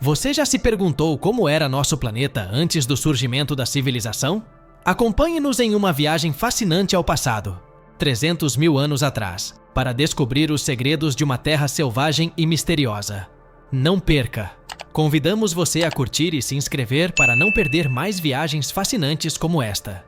Você já se perguntou como era nosso planeta antes do surgimento da civilização? Acompanhe-nos em uma viagem fascinante ao passado, 300 mil anos atrás, para descobrir os segredos de uma terra selvagem e misteriosa. Não perca! Convidamos você a curtir e se inscrever para não perder mais viagens fascinantes como esta.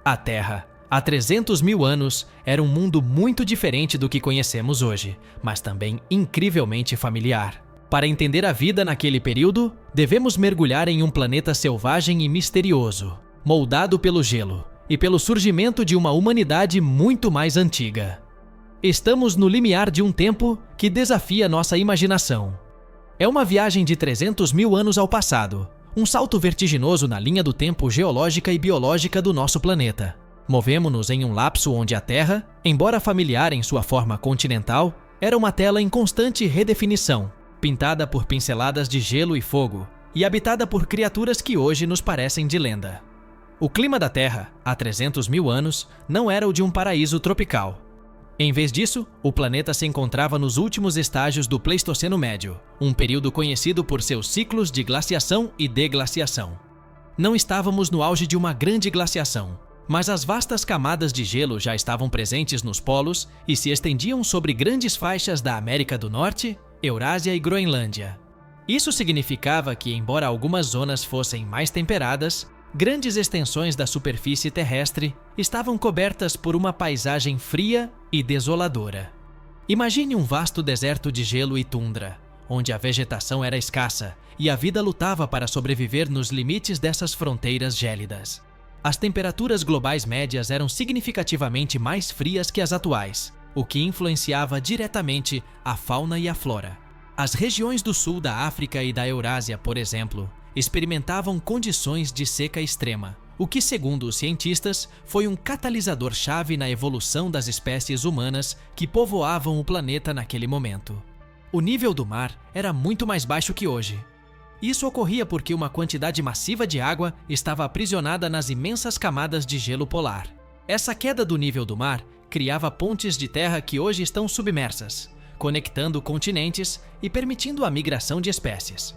A Terra, há 300 mil anos, era um mundo muito diferente do que conhecemos hoje, mas também incrivelmente familiar. Para entender a vida naquele período, devemos mergulhar em um planeta selvagem e misterioso, moldado pelo gelo e pelo surgimento de uma humanidade muito mais antiga. Estamos no limiar de um tempo que desafia nossa imaginação. É uma viagem de 300 mil anos ao passado, um salto vertiginoso na linha do tempo geológica e biológica do nosso planeta. Movemo-nos em um lapso onde a Terra, embora familiar em sua forma continental, era uma tela em constante redefinição, pintada por pinceladas de gelo e fogo, e habitada por criaturas que hoje nos parecem de lenda. O clima da Terra, há 300 mil anos, não era o de um paraíso tropical. Em vez disso, o planeta se encontrava nos últimos estágios do Pleistoceno Médio, um período conhecido por seus ciclos de glaciação e deglaciação. Não estávamos no auge de uma grande glaciação, mas as vastas camadas de gelo já estavam presentes nos polos e se estendiam sobre grandes faixas da América do Norte, Eurásia e Groenlândia. Isso significava que, embora algumas zonas fossem mais temperadas, grandes extensões da superfície terrestre estavam cobertas por uma paisagem fria e desoladora. Imagine um vasto deserto de gelo e tundra, onde a vegetação era escassa e a vida lutava para sobreviver nos limites dessas fronteiras gélidas. As temperaturas globais médias eram significativamente mais frias que as atuais, o que influenciava diretamente a fauna e a flora. As regiões do sul da África e da Eurásia, por exemplo, experimentavam condições de seca extrema, o que, segundo os cientistas, foi um catalisador-chave na evolução das espécies humanas que povoavam o planeta naquele momento. O nível do mar era muito mais baixo que hoje. Isso ocorria porque uma quantidade massiva de água estava aprisionada nas imensas camadas de gelo polar. Essa queda do nível do mar criava pontes de terra que hoje estão submersas, conectando continentes e permitindo a migração de espécies.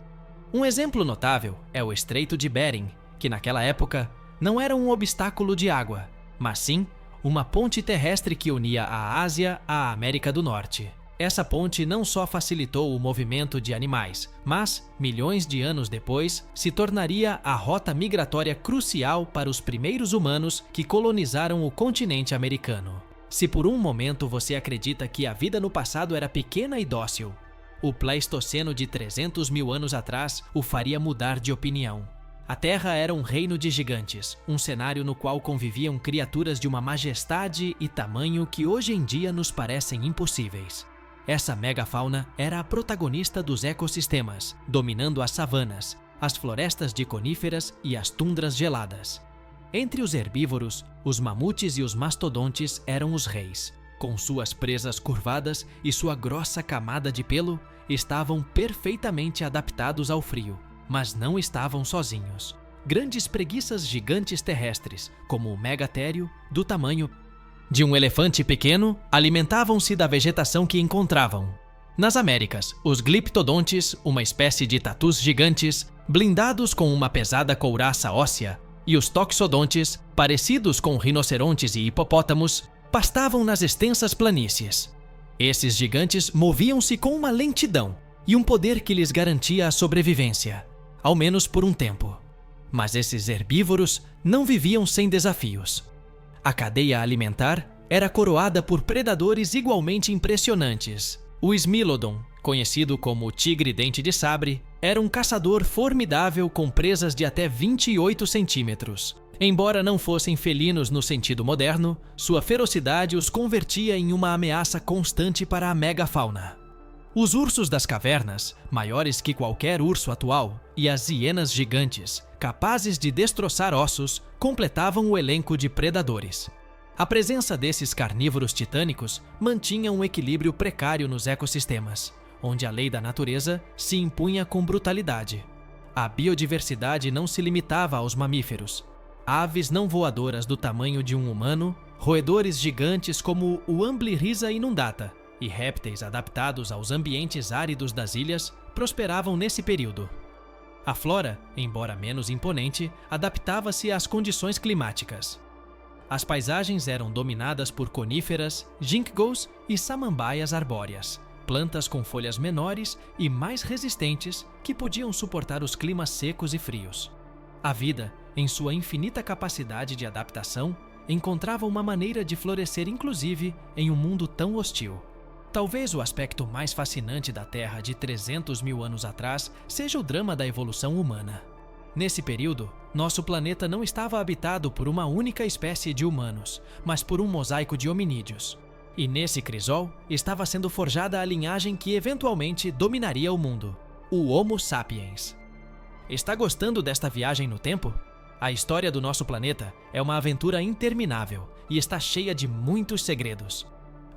Um exemplo notável é o Estreito de Bering, que naquela época não era um obstáculo de água, mas sim uma ponte terrestre que unia a Ásia à América do Norte. Essa ponte não só facilitou o movimento de animais, mas, milhões de anos depois, se tornaria a rota migratória crucial para os primeiros humanos que colonizaram o continente americano. Se por um momento você acredita que a vida no passado era pequena e dócil, o Pleistoceno de 300 mil anos atrás o faria mudar de opinião. A Terra era um reino de gigantes, um cenário no qual conviviam criaturas de uma majestade e tamanho que hoje em dia nos parecem impossíveis. Essa megafauna era a protagonista dos ecossistemas, dominando as savanas, as florestas de coníferas e as tundras geladas. Entre os herbívoros, os mamutes e os mastodontes eram os reis. Com suas presas curvadas e sua grossa camada de pelo, estavam perfeitamente adaptados ao frio, mas não estavam sozinhos. Grandes preguiças gigantes terrestres, como o megatério, do tamanho de um elefante pequeno, alimentavam-se da vegetação que encontravam. Nas Américas, os gliptodontes, uma espécie de tatus gigantes, blindados com uma pesada couraça óssea, e os toxodontes, parecidos com rinocerontes e hipopótamos, pastavam nas extensas planícies. Esses gigantes moviam-se com uma lentidão e um poder que lhes garantia a sobrevivência, ao menos por um tempo. Mas esses herbívoros não viviam sem desafios. A cadeia alimentar era coroada por predadores igualmente impressionantes. O Smilodon, conhecido como tigre dente de sabre, era um caçador formidável com presas de até 28 centímetros. Embora não fossem felinos no sentido moderno, sua ferocidade os convertia em uma ameaça constante para a megafauna. Os ursos das cavernas, maiores que qualquer urso atual, e as hienas gigantes, capazes de destroçar ossos, completavam o elenco de predadores. A presença desses carnívoros titânicos mantinha um equilíbrio precário nos ecossistemas, onde a lei da natureza se impunha com brutalidade. A biodiversidade não se limitava aos mamíferos. Aves não voadoras do tamanho de um humano, roedores gigantes como o Amblyrhisa inundata e répteis adaptados aos ambientes áridos das ilhas prosperavam nesse período. A flora, embora menos imponente, adaptava-se às condições climáticas. As paisagens eram dominadas por coníferas, ginkgos e samambaias arbóreas, plantas com folhas menores e mais resistentes que podiam suportar os climas secos e frios. A vida, em sua infinita capacidade de adaptação, encontrava uma maneira de florescer inclusive em um mundo tão hostil. Talvez o aspecto mais fascinante da Terra de 300 mil anos atrás seja o drama da evolução humana. Nesse período, nosso planeta não estava habitado por uma única espécie de humanos, mas por um mosaico de hominídeos. E nesse crisol estava sendo forjada a linhagem que eventualmente dominaria o mundo, o Homo sapiens. Está gostando desta viagem no tempo? A história do nosso planeta é uma aventura interminável e está cheia de muitos segredos.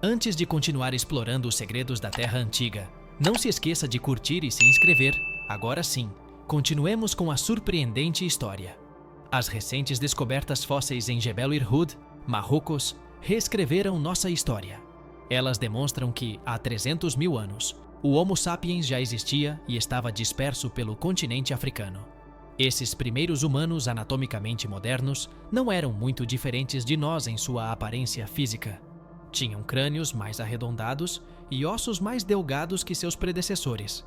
Antes de continuar explorando os segredos da Terra Antiga, não se esqueça de curtir e se inscrever. Agora sim, continuemos com a surpreendente história. As recentes descobertas fósseis em Jebel Irhoud, Marrocos, reescreveram nossa história. Elas demonstram que, há 300 mil anos, o Homo sapiens já existia e estava disperso pelo continente africano. Esses primeiros humanos anatomicamente modernos não eram muito diferentes de nós em sua aparência física. Tinham crânios mais arredondados e ossos mais delgados que seus predecessores.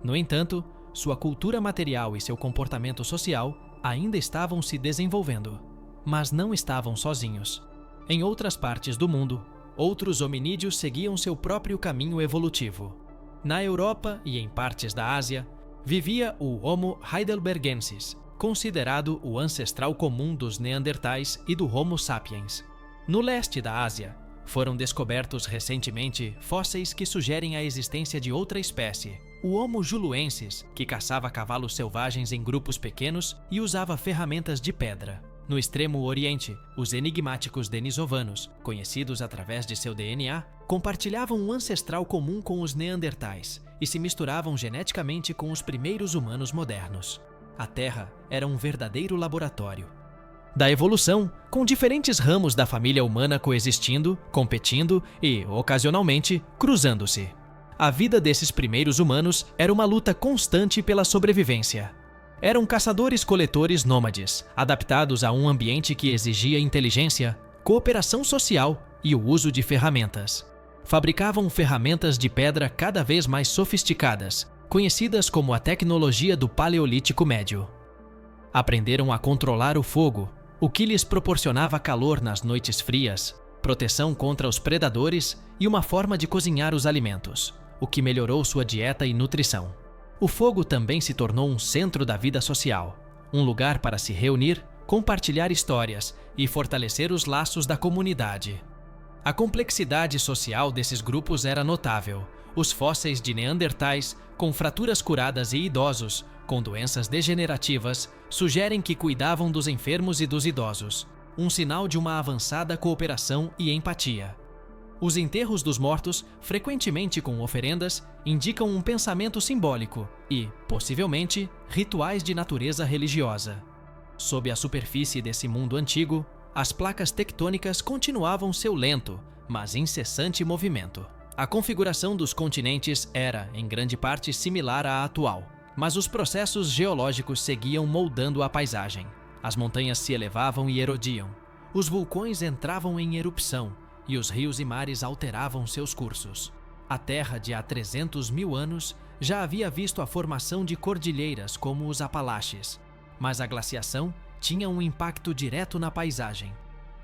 No entanto, sua cultura material e seu comportamento social ainda estavam se desenvolvendo, mas não estavam sozinhos. Em outras partes do mundo, outros hominídeos seguiam seu próprio caminho evolutivo. Na Europa e em partes da Ásia, vivia o Homo heidelbergensis, considerado o ancestral comum dos Neandertais e do Homo sapiens. No leste da Ásia, foram descobertos recentemente fósseis que sugerem a existência de outra espécie, o Homo juluensis, que caçava cavalos selvagens em grupos pequenos e usava ferramentas de pedra. No extremo oriente, os enigmáticos denisovanos, conhecidos através de seu DNA, compartilhavam um ancestral comum com os neandertais e se misturavam geneticamente com os primeiros humanos modernos. A Terra era um verdadeiro laboratório da evolução, com diferentes ramos da família humana coexistindo, competindo e, ocasionalmente, cruzando-se. A vida desses primeiros humanos era uma luta constante pela sobrevivência. Eram caçadores-coletores nômades, adaptados a um ambiente que exigia inteligência, cooperação social e o uso de ferramentas. Fabricavam ferramentas de pedra cada vez mais sofisticadas, conhecidas como a tecnologia do Paleolítico Médio. Aprenderam a controlar o fogo, o que lhes proporcionava calor nas noites frias, proteção contra os predadores e uma forma de cozinhar os alimentos, o que melhorou sua dieta e nutrição. O fogo também se tornou um centro da vida social, um lugar para se reunir, compartilhar histórias e fortalecer os laços da comunidade. A complexidade social desses grupos era notável. Os fósseis de neandertais, com fraturas curadas e idosos, com doenças degenerativas, sugerem que cuidavam dos enfermos e dos idosos, um sinal de uma avançada cooperação e empatia. Os enterros dos mortos, frequentemente com oferendas, indicam um pensamento simbólico e, possivelmente, rituais de natureza religiosa. Sob a superfície desse mundo antigo, as placas tectônicas continuavam seu lento, mas incessante movimento. A configuração dos continentes era, em grande parte, similar à atual, mas os processos geológicos seguiam moldando a paisagem. As montanhas se elevavam e erodiam, os vulcões entravam em erupção e os rios e mares alteravam seus cursos. A Terra de há 300 mil anos já havia visto a formação de cordilheiras como os Apalaches, mas a glaciação tinha um impacto direto na paisagem.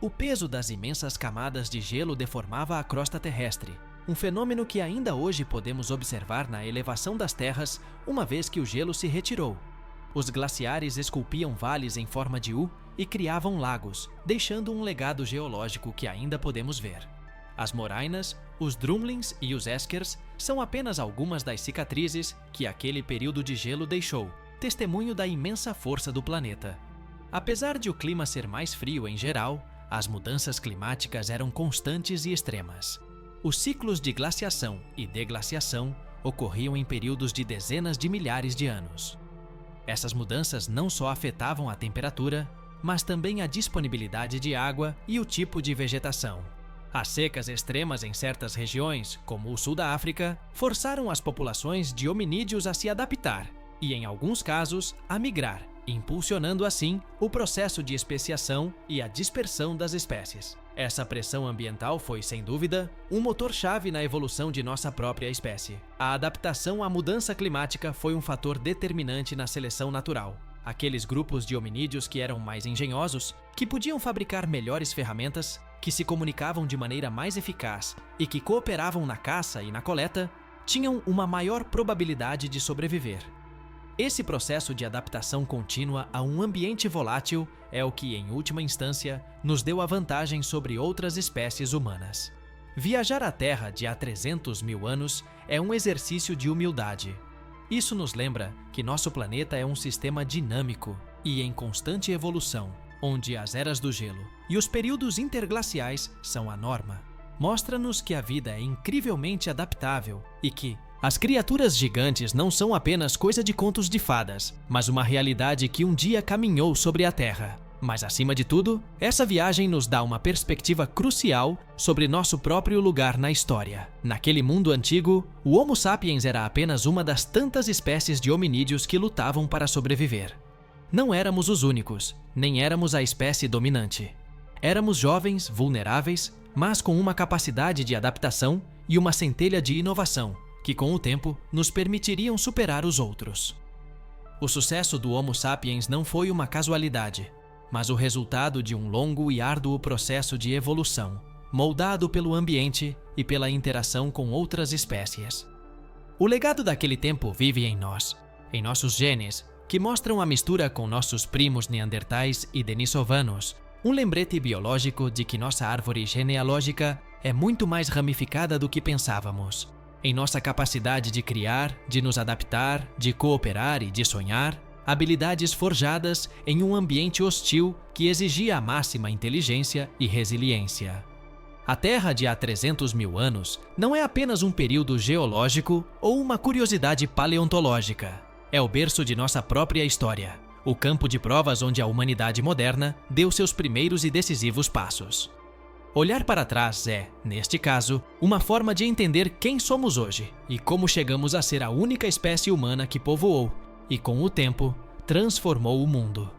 O peso das imensas camadas de gelo deformava a crosta terrestre, um fenômeno que ainda hoje podemos observar na elevação das terras, uma vez que o gelo se retirou. Os glaciares esculpiam vales em forma de U e criavam lagos, deixando um legado geológico que ainda podemos ver. As morainas, os drumlins e os eskers são apenas algumas das cicatrizes que aquele período de gelo deixou, testemunho da imensa força do planeta. Apesar de o clima ser mais frio em geral, as mudanças climáticas eram constantes e extremas. Os ciclos de glaciação e deglaciação ocorriam em períodos de dezenas de milhares de anos. Essas mudanças não só afetavam a temperatura, mas também a disponibilidade de água e o tipo de vegetação. As secas extremas em certas regiões, como o sul da África, forçaram as populações de hominídeos a se adaptar e, em alguns casos, a migrar, impulsionando assim o processo de especiação e a dispersão das espécies. Essa pressão ambiental foi, sem dúvida, um motor-chave na evolução de nossa própria espécie. A adaptação à mudança climática foi um fator determinante na seleção natural. Aqueles grupos de hominídeos que eram mais engenhosos, que podiam fabricar melhores ferramentas, que se comunicavam de maneira mais eficaz e que cooperavam na caça e na coleta, tinham uma maior probabilidade de sobreviver. Esse processo de adaptação contínua a um ambiente volátil é o que, em última instância, nos deu a vantagem sobre outras espécies humanas. Viajar à Terra de há 300 mil anos é um exercício de humildade. Isso nos lembra que nosso planeta é um sistema dinâmico e em constante evolução, onde as eras do gelo e os períodos interglaciais são a norma. Mostra-nos que a vida é incrivelmente adaptável e que as criaturas gigantes não são apenas coisa de contos de fadas, mas uma realidade que um dia caminhou sobre a Terra. Mas, acima de tudo, essa viagem nos dá uma perspectiva crucial sobre nosso próprio lugar na história. Naquele mundo antigo, o Homo sapiens era apenas uma das tantas espécies de hominídeos que lutavam para sobreviver. Não éramos os únicos, nem éramos a espécie dominante. Éramos jovens, vulneráveis, mas com uma capacidade de adaptação e uma centelha de inovação, que com o tempo nos permitiriam superar os outros. O sucesso do Homo sapiens não foi uma casualidade, mas o resultado de um longo e árduo processo de evolução, moldado pelo ambiente e pela interação com outras espécies. O legado daquele tempo vive em nós, em nossos genes, que mostram a mistura com nossos primos neandertais e denisovanos, um lembrete biológico de que nossa árvore genealógica é muito mais ramificada do que pensávamos. Em nossa capacidade de criar, de nos adaptar, de cooperar e de sonhar, habilidades forjadas em um ambiente hostil que exigia a máxima inteligência e resiliência. A Terra de há 300 mil anos não é apenas um período geológico ou uma curiosidade paleontológica. É o berço de nossa própria história, o campo de provas onde a humanidade moderna deu seus primeiros e decisivos passos. Olhar para trás é, neste caso, uma forma de entender quem somos hoje e como chegamos a ser a única espécie humana que povoou e, com o tempo, transformou o mundo.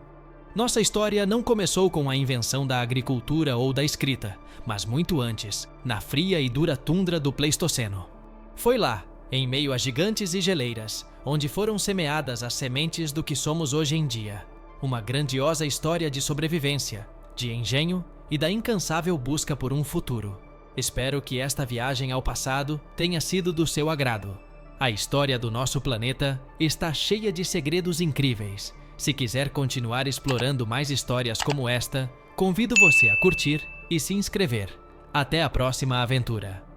Nossa história não começou com a invenção da agricultura ou da escrita, mas muito antes, na fria e dura tundra do Pleistoceno. Foi lá, em meio a gigantes e geleiras, onde foram semeadas as sementes do que somos hoje em dia. Uma grandiosa história de sobrevivência, de engenho e da incansável busca por um futuro. Espero que esta viagem ao passado tenha sido do seu agrado. A história do nosso planeta está cheia de segredos incríveis. Se quiser continuar explorando mais histórias como esta, convido você a curtir e se inscrever. Até a próxima aventura!